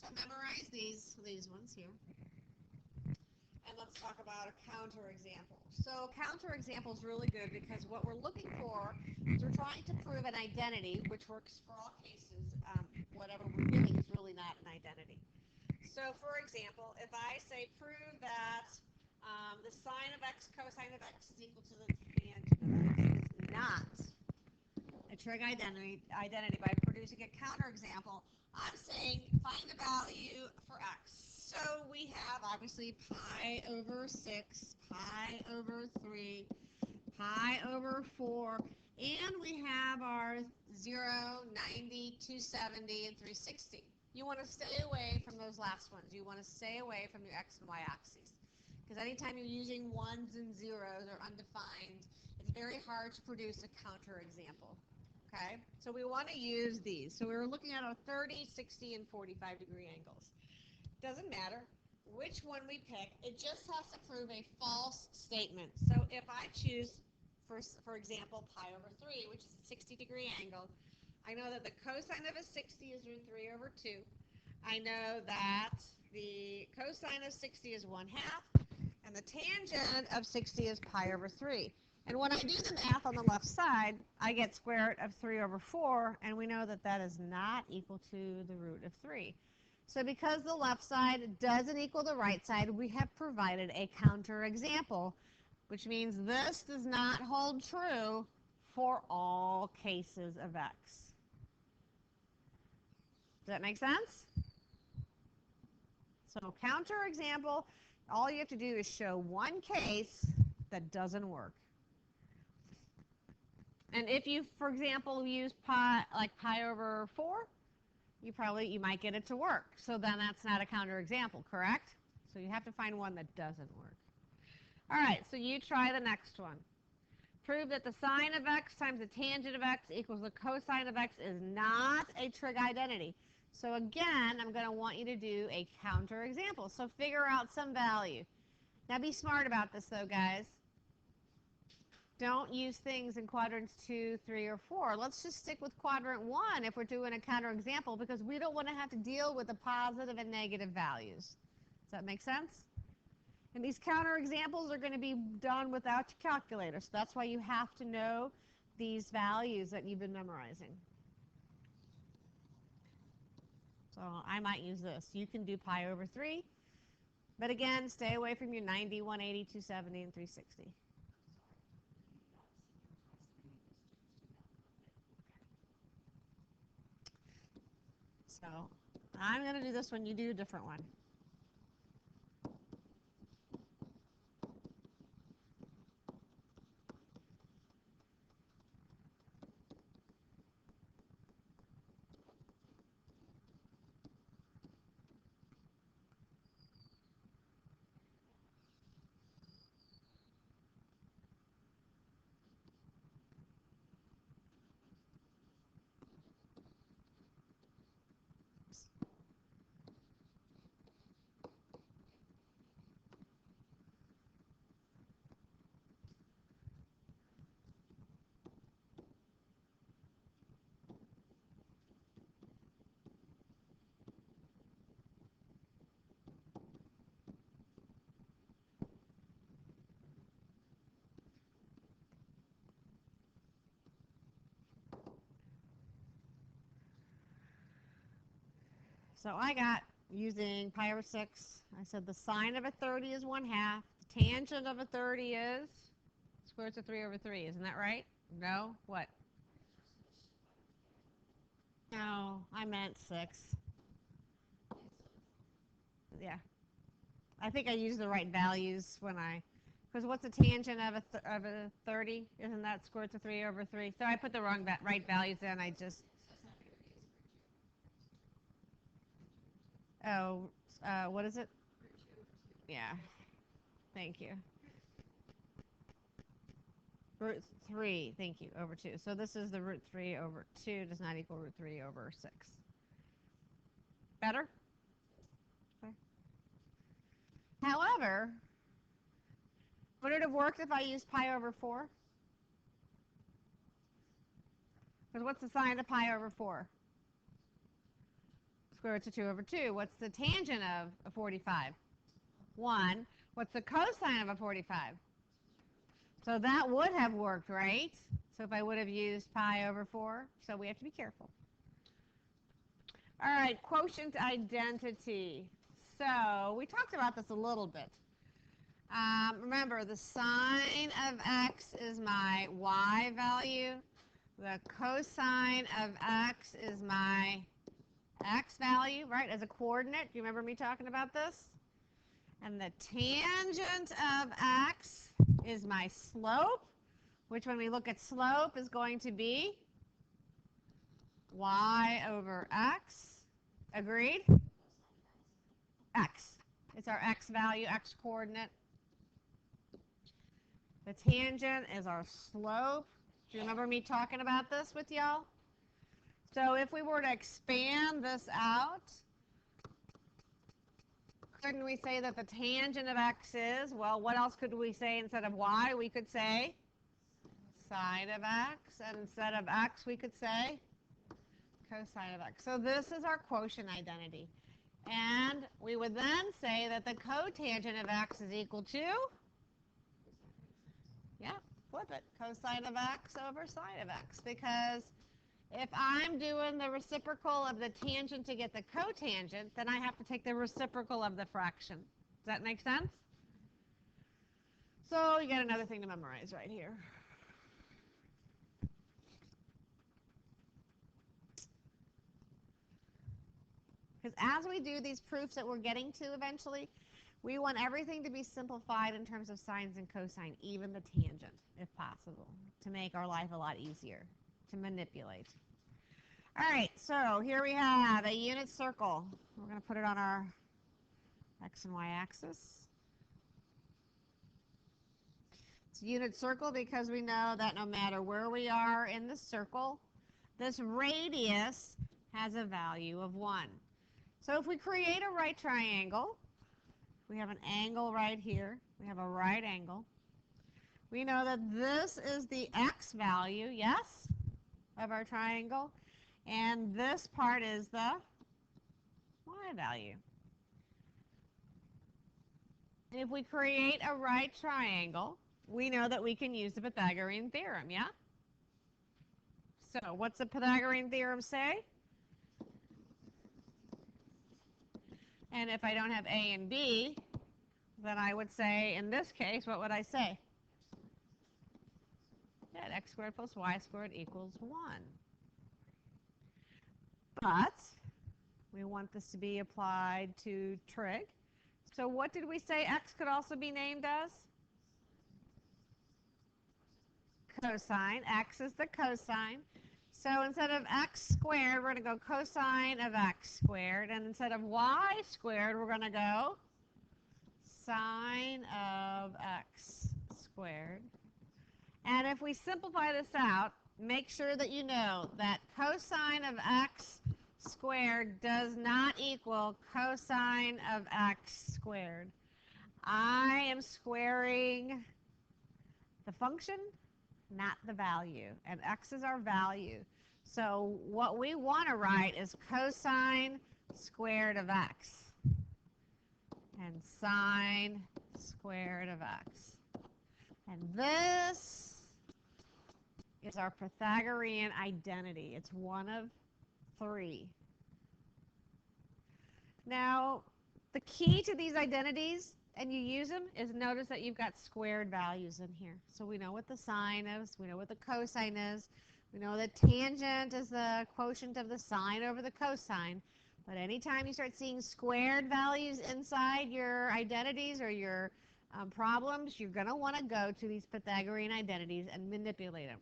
So memorize these ones here. And let's talk about a counterexample. So counterexample is really good because what we're looking for is we're trying to prove an identity, which works for all cases. Whatever we're doing is really not an identity. So for example, if I say prove that the sine of x cosine of x is equal to the tangent of x is not a trig identity by producing a counterexample, I'm saying find the value for x. So we have obviously pi over 6, pi over 3, pi over 4, and we have our 0, 90, 270, and 360. You want to stay away from those last ones. You want to stay away from your x and y axes. Because anytime you're using ones and zeros or undefined, it's very hard to produce a counterexample. Okay, so we want to use these. So we were looking at our 30, 60, and 45 degree angles. Doesn't matter which one we pick. It just has to prove a false statement. So if I choose, for example, pi over 3, which is a 60 degree angle, I know that the cosine of a 60 is root 3 over 2. I know that the cosine of 60 is 1/2, and the tangent of 60 is pi over 3. And when I do the math on the left side, I get square root of 3 over 4, and we know that that is not equal to the root of 3. So because the left side doesn't equal the right side, we have provided a counterexample, which means this does not hold true for all cases of x. Does that make sense? So counterexample, all you have to do is show one case that doesn't work. And if you, for example, use pi over 4, you might get it to work. So then that's not a counterexample, correct? So you have to find one that doesn't work. All right, so you try the next one. Prove that the sine of x times the tangent of x equals the cosine of x is not a trig identity. So again, I'm going to want you to do a counterexample. So figure out some value. Now be smart about this though, guys. Don't use things in quadrants 2, 3, or 4. Let's just stick with quadrant 1 if we're doing a counterexample because we don't want to have to deal with the positive and negative values. Does that make sense? And these counterexamples are going to be done without your calculator, so that's why you have to know these values that you've been memorizing. So I might use this. You can do pi over 3, but again, stay away from your 90, 180, 270, and 360. So I'm going to do this one. You do a different one. So I got, using pi over 6, I said the sine of a 30 is 1/2. The tangent of a 30 is square root of 3 over 3. Isn't that right? No? What? No, I meant 6. Yeah. I think I used the right values when because what's the tangent of a 30? Isn't that square root of 3 over 3? So I put the right values in. I just, what is it? Yeah. Thank you. Root 3, thank you, over 2. So this is the root 3 over 2 does not equal root 3 over 6. Better? Okay. However, would it have worked if I used pi over 4? Because what's the sine of pi over 4? Square root of 2 over 2. What's the tangent of a 45? 1. What's the cosine of a 45? So that would have worked, right? So if I would have used pi over 4, so we have to be careful. All right, quotient identity. So we talked about this a little bit. Remember, the sine of x is my y value. The cosine of x is my x value, right, as a coordinate. Do you remember me talking about this? And the tangent of x is my slope, which when we look at slope is going to be y over x. Agreed? X. It's our x value, x coordinate. The tangent is our slope. Do you remember me talking about this with y'all? So if we were to expand this out, couldn't we say that the tangent of x is, well, what else could we say instead of y? We could say sine of x, and instead of x, we could say cosine of x. So this is our quotient identity. And we would then say that the cotangent of x is equal to, yeah, flip it, cosine of x over sine of x. Because if I'm doing the reciprocal of the tangent to get the cotangent, then I have to take the reciprocal of the fraction. Does that make sense? So you got another thing to memorize right here. Because as we do these proofs that we're getting to eventually, we want everything to be simplified in terms of sines and cosine, even the tangent, if possible, to make our life a lot easier to manipulate. All right, so here we have a unit circle. We're going to put it on our x and y axis. It's a unit circle because we know that no matter where we are in the circle, this radius has a value of 1. So if we create a right triangle, we have an angle right here, we have a right angle. We know that this is the x value, yes, of our triangle, and this part is the y value. And if we create a right triangle, we know that we can use the Pythagorean theorem, yeah? So what's the Pythagorean theorem say? And if I don't have A and B, then I would say, in this case, what would I say? That x squared plus y squared equals 1. But we want this to be applied to trig. So what did we say x could also be named as? Cosine. X is the cosine. So instead of x squared, we're going to go cosine of x squared. And instead of y squared, we're going to go sine of x squared. And if we simplify this out, make sure that you know that cosine of x squared does not equal cosine of x squared. I am squaring the function, not the value. And x is our value. So what we want to write is cosine squared of x and sine squared of x. And this is our Pythagorean identity. It's one of 3. Now, the key to these identities, and you use them, is notice that you've got squared values in here. So we know what the sine is, we know what the cosine is, we know that tangent is the quotient of the sine over the cosine. But anytime you start seeing squared values inside your identities or your problems, you're going to want to go to these Pythagorean identities and manipulate them.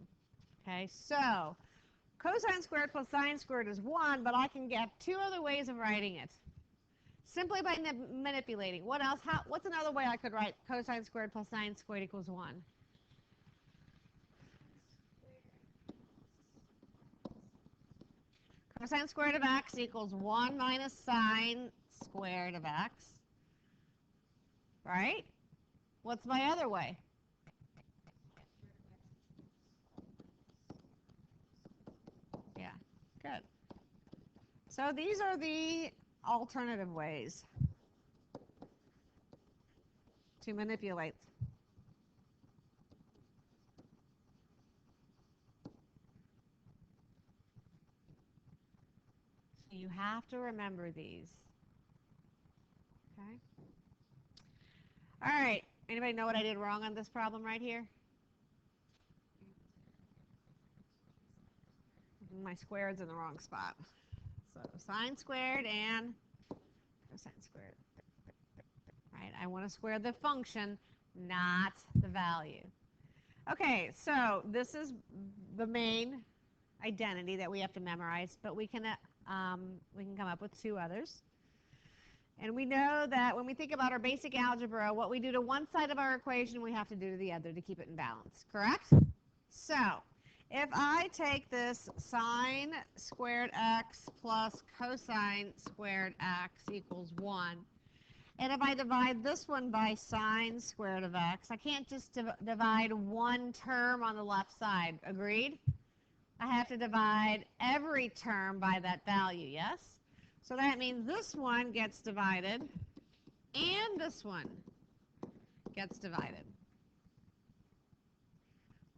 Okay, so cosine squared plus sine squared is 1, but I can get 2 other ways of writing it. Simply by manipulating. What else? What's another way I could write cosine squared plus sine squared equals 1? Cosine squared of x equals 1 minus sine squared of x. Right? What's my other way? Yeah, good. So these are the alternative ways to manipulate. You have to remember these. Okay. All right. Anybody know what I did wrong on this problem right here? My squared's in the wrong spot. So sine squared and cosine squared. Right? I want to square the function, not the value. Okay, so this is the main identity that we have to memorize, but we can come up with two others. And we know that when we think about our basic algebra, what we do to one side of our equation, we have to do to the other to keep it in balance, correct? So if I take this sine squared x plus cosine squared x equals 1, and if I divide this one by sine squared of x, I can't just divide one term on the left side. Agreed? I have to divide every term by that value, yes? So that means this one gets divided, and this one gets divided.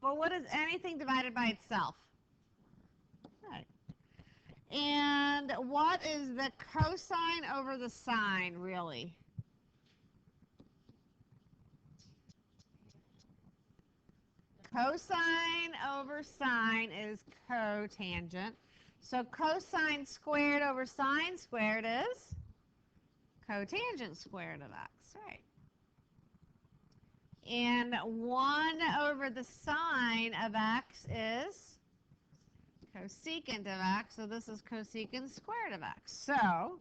Well, what is anything divided by itself? Right. And what is the cosine over the sine, really? Cosine over sine is cotangent. So cosine squared over sine squared is cotangent squared of x, right? And 1 over the sine of x is cosecant of x, so this is cosecant squared of x. So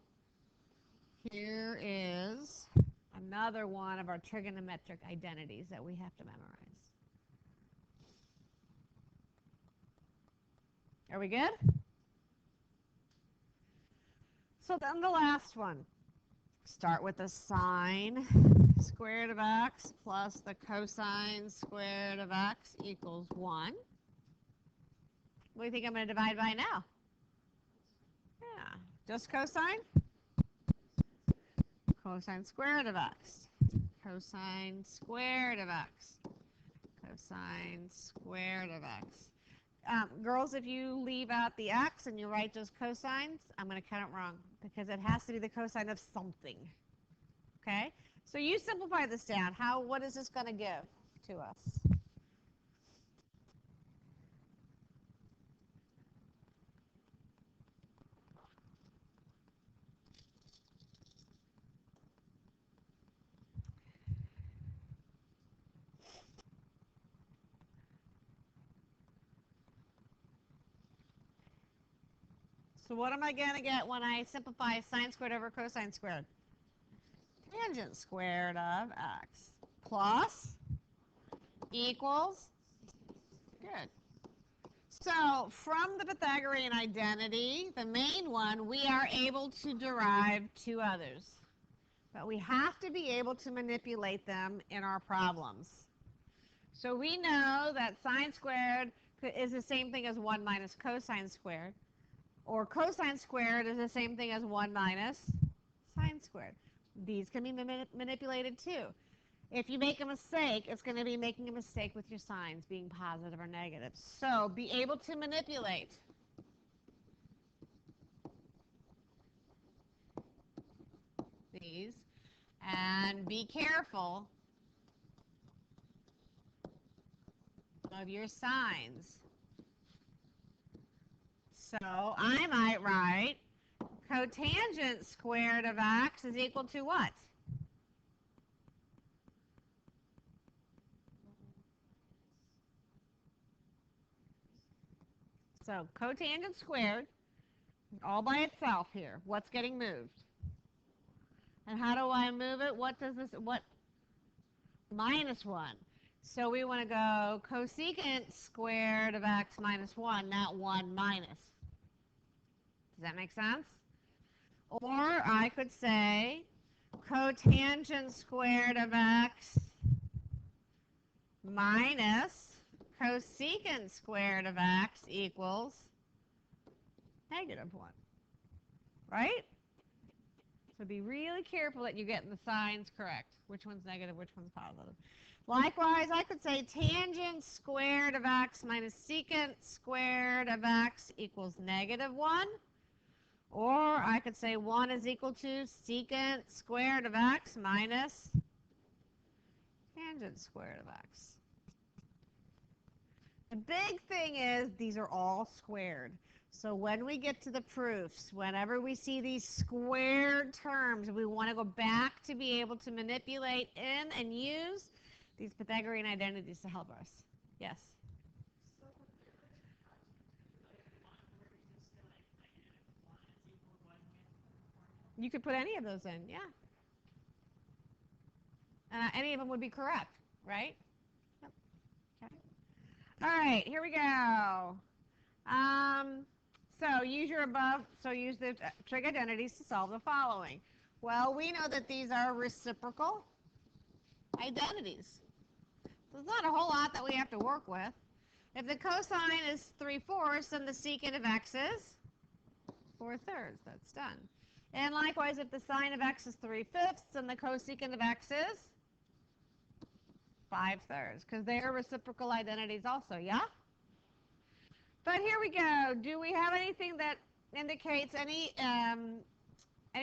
here is another one of our trigonometric identities that we have to memorize. Are we good? So then the last one. Start with the sine squared of x plus the cosine squared of x equals 1. What do you think I'm going to divide by now? Yeah, just cosine? Cosine squared of x. Cosine squared of x. Cosine squared of x. Girls, if you leave out the x and you write just cosines, I'm going to count it wrong because it has to be the cosine of something. Okay? So you simplify this down. What is this going to give to us? So what am I going to get when I simplify sine squared over cosine squared? Tangent squared of x plus equals, good. So from the Pythagorean identity, the main one, we are able to derive two others. But we have to be able to manipulate them in our problems. So we know that sine squared is the same thing as 1 minus cosine squared. Or cosine squared is the same thing as 1 minus sine squared. These can be manipulated too. If you make a mistake, it's going to be making a mistake with your signs being positive or negative. So be able to manipulate. These. And be careful of your signs. So I might write cotangent squared of x is equal to what? So cotangent squared, all by itself here. What's getting moved? And how do I move it? What? Minus 1. So we want to go cosecant squared of x minus 1, not 1 minus. Does that make sense? Or I could say cotangent squared of x minus cosecant squared of x equals -1. right? So be really careful that you get the signs correct. Which one's negative, which one's positive. Likewise, I could say tangent squared of x minus secant squared of x equals -1. Or I could say 1 is equal to secant squared of x minus tangent squared of x. The big thing is these are all squared. So when we get to the proofs, whenever we see these squared terms, we want to go back to be able to manipulate in and use these Pythagorean identities to help us. Yes? You could put any of those in, yeah. Any of them would be correct, right? Yep. Okay. All right, here we go. So use use the trig identities to solve the following. Well, we know that these are reciprocal identities. So there's not a whole lot that we have to work with. If the cosine is 3/4, then the secant of x is 4/3. That's done. And likewise, if the sine of x is 3/5, then the cosecant of x is 5/3, because they are reciprocal identities also, yeah? But here we go. Do we have anything that indicates any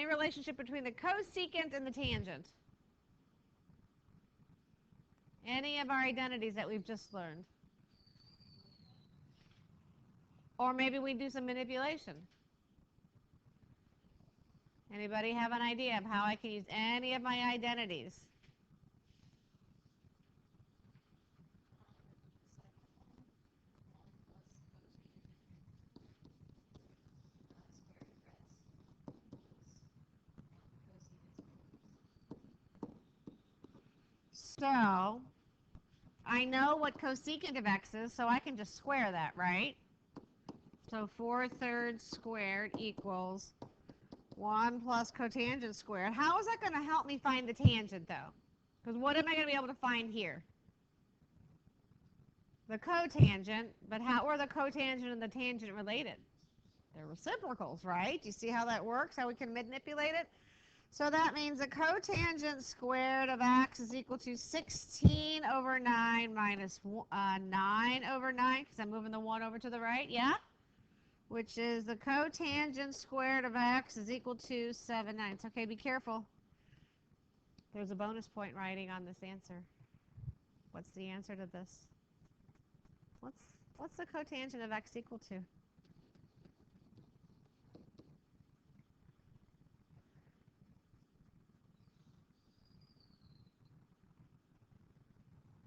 relationship between the cosecant and the tangent? Any of our identities that we've just learned? Or maybe we do some manipulation. Anybody have an idea of how I can use any of my identities? So I know what cosecant of x is, so I can just square that, right? So 4/3 squared equals 1 plus cotangent squared. How is that going to help me find the tangent, though? Because what am I going to be able to find here? The cotangent, but how are the cotangent and the tangent related? They're reciprocals, right? Do you see how that works, how we can manipulate it? So that means the cotangent squared of x is equal to 16/9 minus 9/9, because I'm moving the 1 over to the right, yeah? Which is the cotangent squared of x is equal to 7/9. Okay, be careful. There's a bonus point writing on this answer. What's the answer to this? What's the cotangent of x equal to?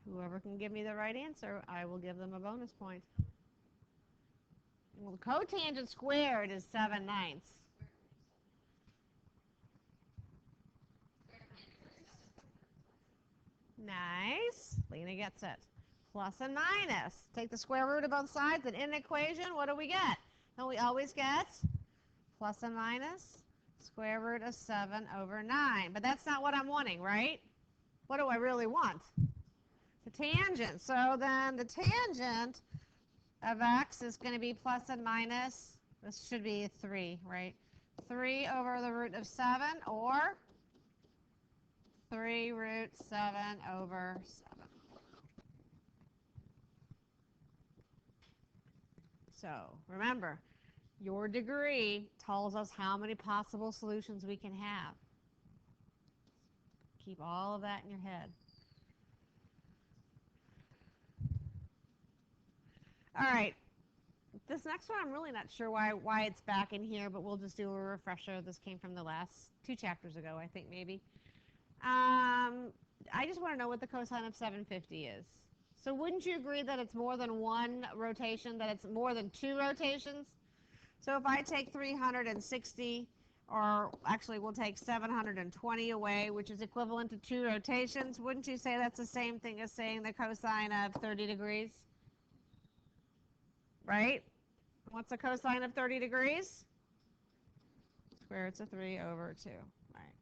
Whoever can give me the right answer, I will give them a bonus point. Well, cotangent squared is 7/9. Nice. Lena gets it. Plus and minus. Take the square root of both sides, and in an equation, what do we get? Don't we always get plus and minus square root of 7/9? But that's not what I'm wanting, right? What do I really want? The tangent. So then the tangent of x is going to be plus and minus. This should be 3, right? 3 over the root of 7, or 3 root 7/7. So remember, your degree tells us how many possible solutions we can have. Keep all of that in your head. All right. This next one, I'm really not sure why it's back in here, but we'll just do a refresher. This came from the last 2 chapters ago, I think, maybe. I just want to know what the cosine of 750 is. So wouldn't you agree that it's more than one rotation, that it's more than 2 rotations? So if I take 360, or actually we'll take 720 away, which is equivalent to 2 rotations, wouldn't you say that's the same thing as saying the cosine of 30 degrees? Right? What's the cosine of 30 degrees? Square roots of 3 over 2. Right.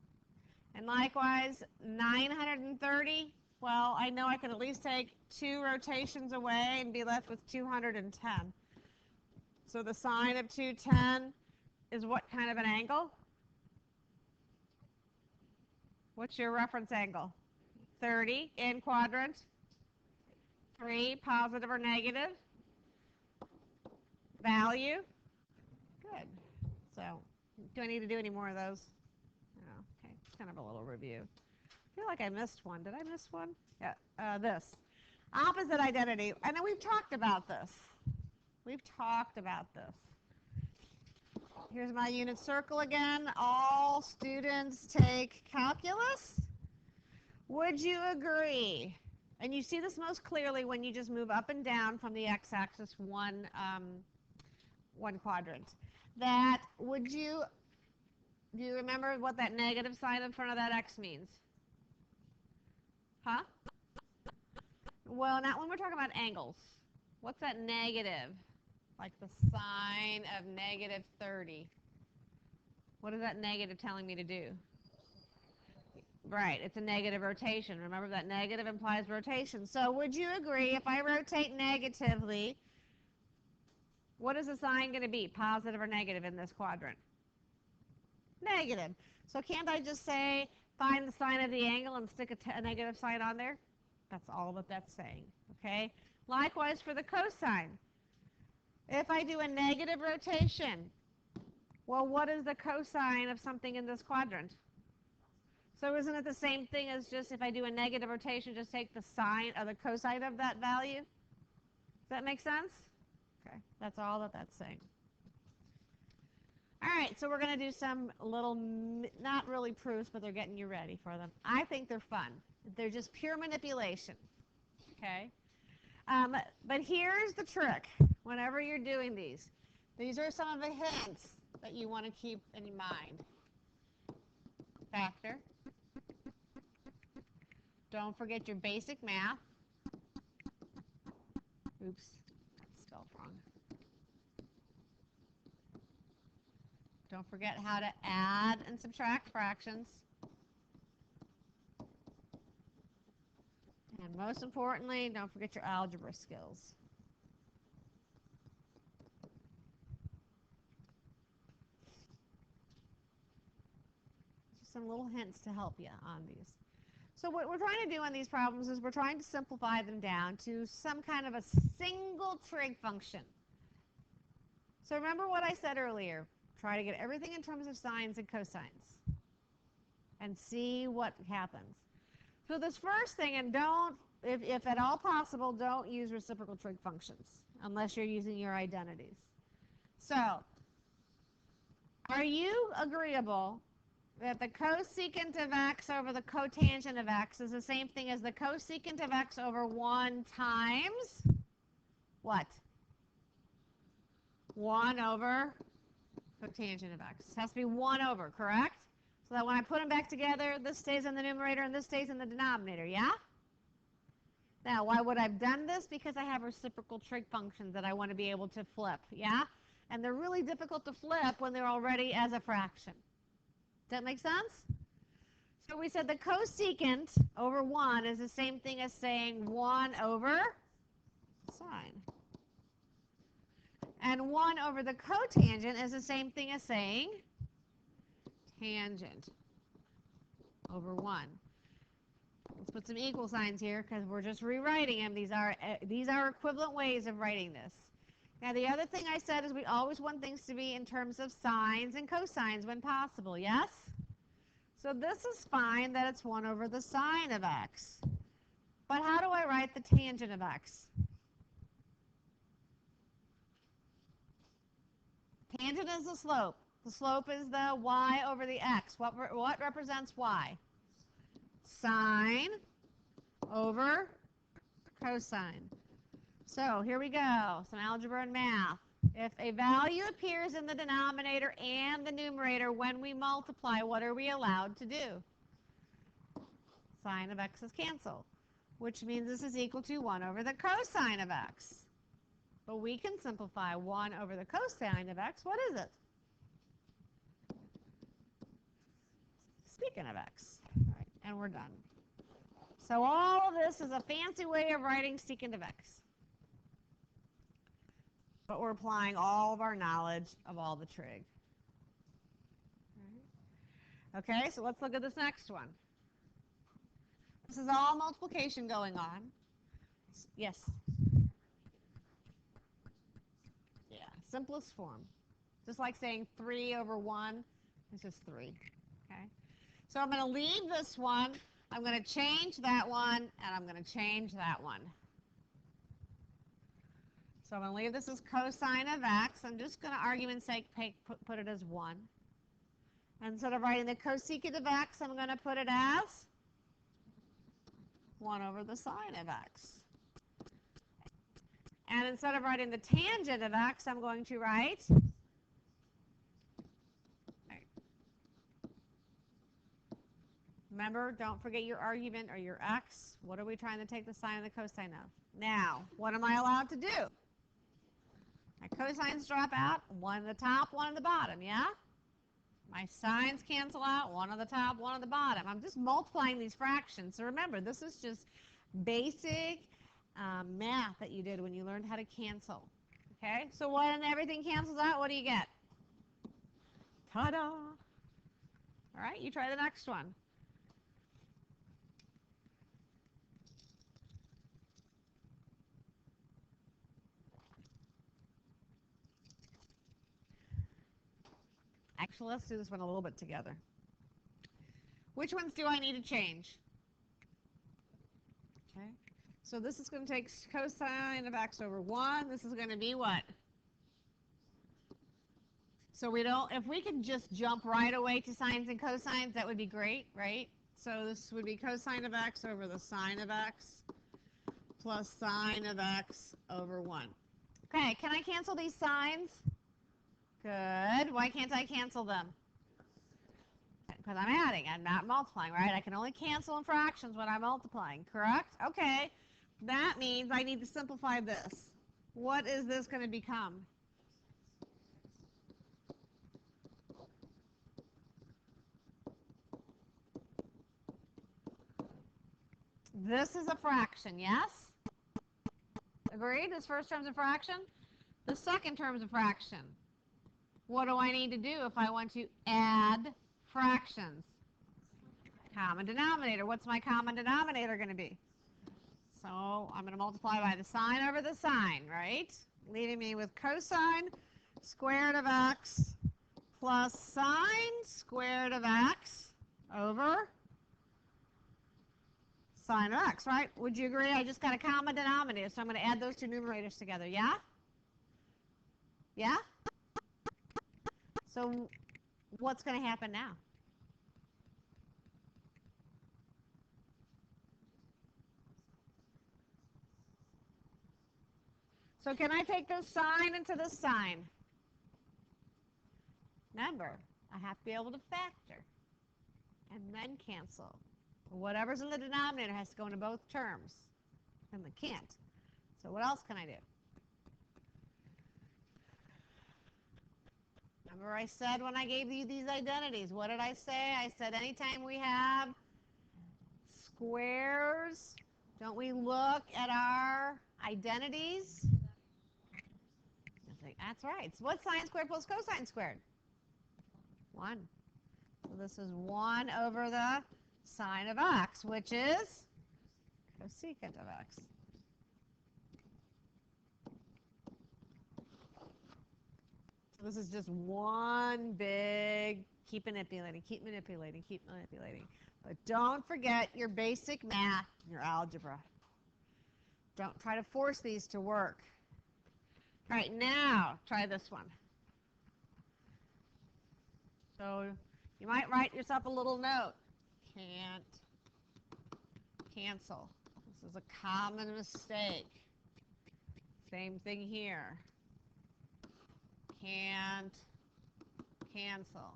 And likewise, 930. Well, I know I could at least take 2 rotations away and be left with 210. So the sine of 210 is what kind of an angle? What's your reference angle? 30 in quadrant 3, positive or negative? Value? Good. So, do I need to do any more of those? No. Okay, kind of a little review. I feel like I missed one. Did I miss one? Yeah, this. Opposite identity. I know we've talked about this. We've talked about this. Here's my unit circle again. All students take calculus. Would you agree? And you see this most clearly when you just move up and down from the x-axis one quadrant. That do you remember what that negative sign in front of that x means? Huh? Well, not when we're talking about angles. What's that negative? Like the sign of negative 30. What is that negative telling me to do? Right, it's a negative rotation. Remember that negative implies rotation. So would you agree if I rotate negatively, what is the sign going to be, positive or negative in this quadrant? Negative. So can't I just say, find the sign of the angle and stick a negative sign on there? That's all that that's saying, okay? Likewise for the cosine. If I do a negative rotation, well, what is the cosine of something in this quadrant? So isn't it the same thing as just if I do a negative rotation, just take the sine or the cosine of that value? Does that make sense? Okay, that's all that that's saying. All right, so we're going to do some little, not really proofs, but they're getting you ready for them. I think they're fun. They're just pure manipulation, okay? But here's the trick whenever you're doing these. These are some of the hints that you want to keep in mind. Factor. Don't forget your basic math. Oops, that's spelled wrong. Don't forget how to add and subtract fractions. And most importantly, don't forget your algebra skills. Just some little hints to help you on these. So what we're trying to do on these problems is we're trying to simplify them down to some kind of a single trig function. So remember what I said earlier. Try to get everything in terms of sines and cosines and see what happens. So this first thing, and don't, if at all possible, don't use reciprocal trig functions unless you're using your identities. So are you agreeable that the cosecant of x over the cotangent of x is the same thing as the cosecant of x over 1 times what? 1 over cotangent of x. It has to be 1 over, correct? So that when I put them back together, this stays in the numerator and this stays in the denominator, yeah? Now, why would I have done this? Because I have reciprocal trig functions that I want to be able to flip, yeah? And they're really difficult to flip when they're already as a fraction. Does that make sense? So we said the cosecant over 1 is the same thing as saying 1 over sine. And 1 over the cotangent is the same thing as saying tangent over 1. Let's put some equal signs here because we're just rewriting them. These are equivalent ways of writing this. Now the other thing I said is we always want things to be in terms of sines and cosines when possible, yes? So this is fine that it's 1 over the sine of x. But how do I write the tangent of x? Tangent is the slope. The slope is the y over the x. What represents y? Sine over cosine. So here we go, some algebra and math. If a value appears in the denominator and the numerator when we multiply, what are we allowed to do? Sine of x is canceled, which means this is equal to 1 over the cosine of x. But we can simplify 1 over the cosine of x. What is it? Secant of x. All right, and we're done. So all of this is a fancy way of writing secant of x. But we're applying all of our knowledge of all the trig. Okay, so let's look at this next one. This is all multiplication going on. Yes. Yeah, simplest form. Just like saying 3 over 1, it's just 3. Okay. So I'm going to leave this one. I'm going to change that one, and I'm going to change that one. So I'm going to leave this as cosine of x. I'm just going to, argument's sake, put it as 1. And instead of writing the cosecant of x, I'm going to put it as 1 over the sine of x. And instead of writing the tangent of x, I'm going to write remember, don't forget your argument or your x. What are we trying to take the sine and the cosine of? Now, what am I allowed to do? My cosines drop out, one at the top, one at the bottom, yeah? My sines cancel out, one on the top, one on the bottom. I'm just multiplying these fractions. So remember, this is just basic math that you did when you learned how to cancel. Okay, so when everything cancels out, what do you get? Ta-da! All right, you try the next one. Actually, let's do this one a little bit together. Which ones do I need to change? Okay, so this is going to take cosine of x over 1. This is going to be what? So we don't, if we could just jump right away to sines and cosines, that would be great, right? So this would be cosine of x over the sine of x plus sine of x over 1. Okay, can I cancel these signs? Good. Why can't I cancel them? Because I'm adding, I'm not multiplying, right? I can only cancel in fractions when I'm multiplying, correct? Okay, that means I need to simplify this. What is this going to become? This is a fraction, yes? Agreed? This first term's a fraction. The second term's a fraction. What do I need to do if I want to add fractions? Common denominator. What's my common denominator going to be? So I'm going to multiply by the sine over the sine, right? Leaving me with cosine squared of x plus sine squared of x over sine of x, right? Would you agree? I just got a common denominator, so I'm going to add those two numerators together, yeah? Yeah? So what's going to happen now? So can I take this sine into this sine? Remember, I have to be able to factor and then cancel. Whatever's in the denominator has to go into both terms, and they can't. So what else can I do? Remember I said when I gave you these identities, what did I say? I said anytime we have squares, don't we look at our identities? That's right. So what's sine squared plus cosine squared? 1. So this is 1 over the sine of x, which is cosecant of x. So this is just one big keep manipulating, keep manipulating, keep manipulating. But don't forget your basic math, your algebra. Don't try to force these to work. All right, now try this one. So you might write yourself a little note. Can't cancel. This is a common mistake. Same thing here. Can't cancel.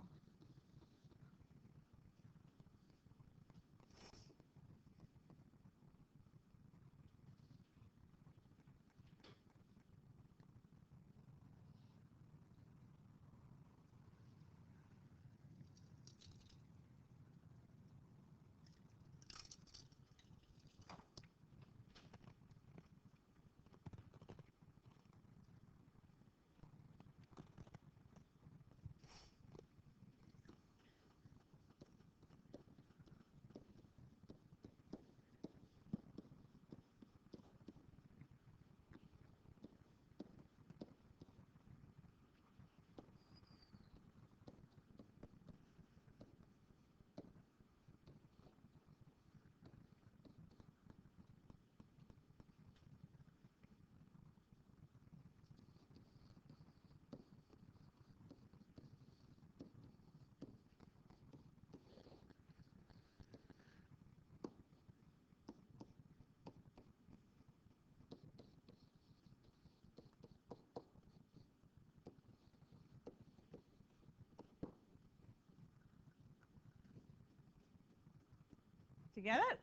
Did you get it?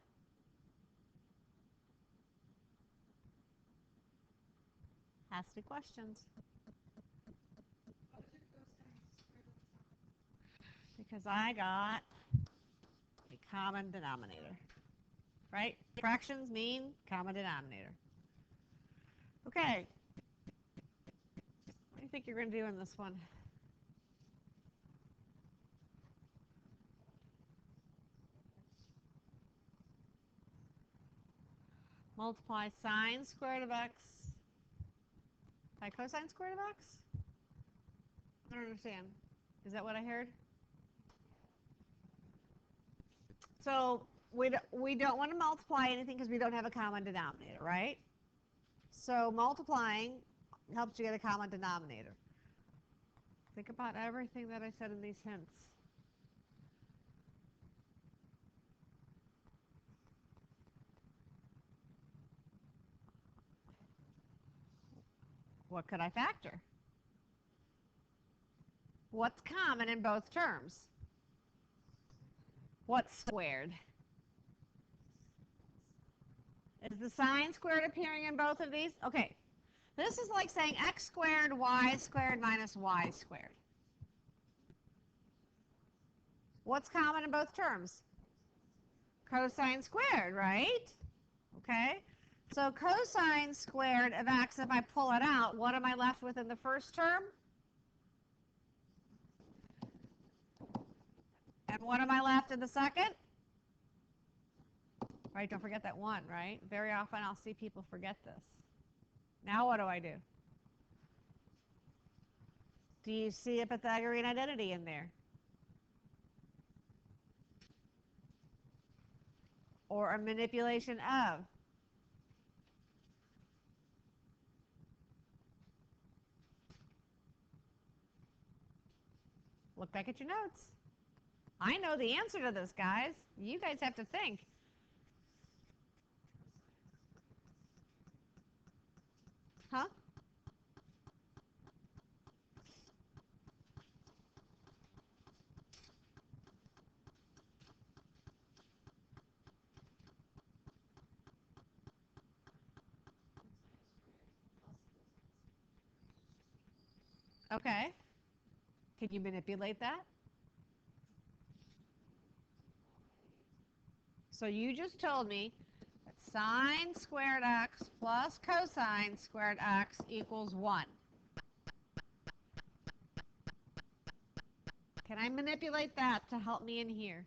Ask me questions. Because I got a common denominator, right? Fractions mean common denominator. Okay. What do you think you're going to do in this one? Multiply sine squared of x by cosine squared of x? I don't understand. Is that what I heard? So we don't want to multiply anything because we don't have a common denominator, right? So multiplying helps you get a common denominator. Think about everything that I said in these hints. What could I factor? What's common in both terms? What's squared? Is the sine squared appearing in both of these? Okay. This is like saying x squared, y squared minus y squared. What's common in both terms? Cosine squared, right? Okay. So cosine squared of x, if I pull it out, what am I left with in the first term? And what am I left in the second? Right, don't forget that 1, right? Very often I'll see people forget this. Now what do? Do you see a Pythagorean identity in there? Or a manipulation of? Look back at your notes. I know the answer to this, guys. You guys have to think. Huh? Okay. Can you manipulate that? So you just told me that sine squared x plus cosine squared x equals 1. Can I manipulate that to help me in here?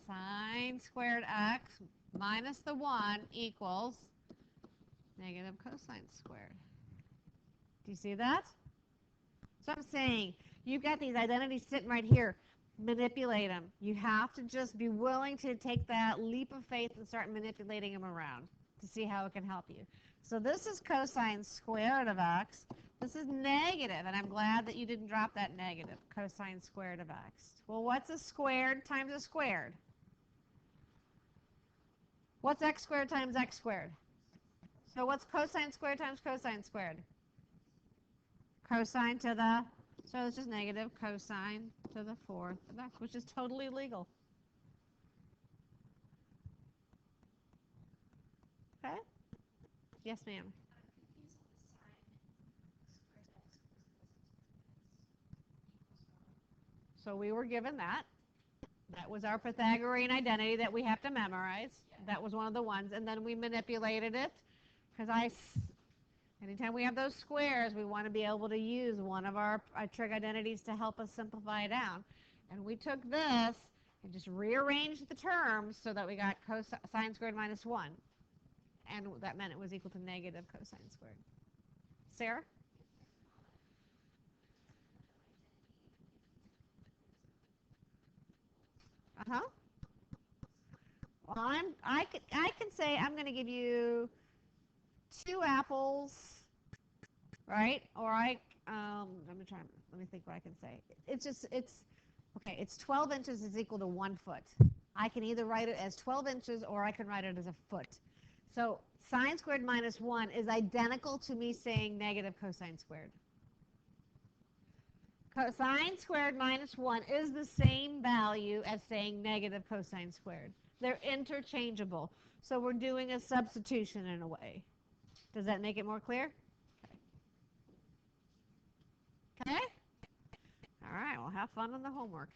Sine squared x minus the 1 equals negative cosine squared. Do you see that? So I'm saying you've got these identities sitting right here. Manipulate them. You have to just be willing to take that leap of faith and start manipulating them around to see how it can help you. So this is cosine squared of x. This is negative, and I'm glad that you didn't drop that negative, cosine squared of x. Well, what's a squared times a squared? What's x squared times x squared? So what's cosine squared times cosine squared? Cosine to the, so it's just negative cosine to the 4th of x, which is totally legal. Okay? Yes, ma'am. So we were given that. That was our Pythagorean identity that we have to memorize. That was one of the ones. And then we manipulated it because anytime we have those squares, we want to be able to use one of our trig identities to help us simplify down. And we took this and just rearranged the terms so that we got cosine squared minus 1. And that meant it was equal to negative cosine squared. Sarah? Uh-huh. Well, I can say I'm going to give you 2 apples, right? Or let me think what I can say. Okay, it's 12 inches is equal to 1 foot. I can either write it as 12 inches or I can write it as a foot. So sine squared minus 1 is identical to me saying negative cosine squared. Sine squared minus 1 is the same value as saying negative cosine squared. They're interchangeable. So we're doing a substitution in a way. Does that make it more clear? Okay? All right, well, have fun on the homework.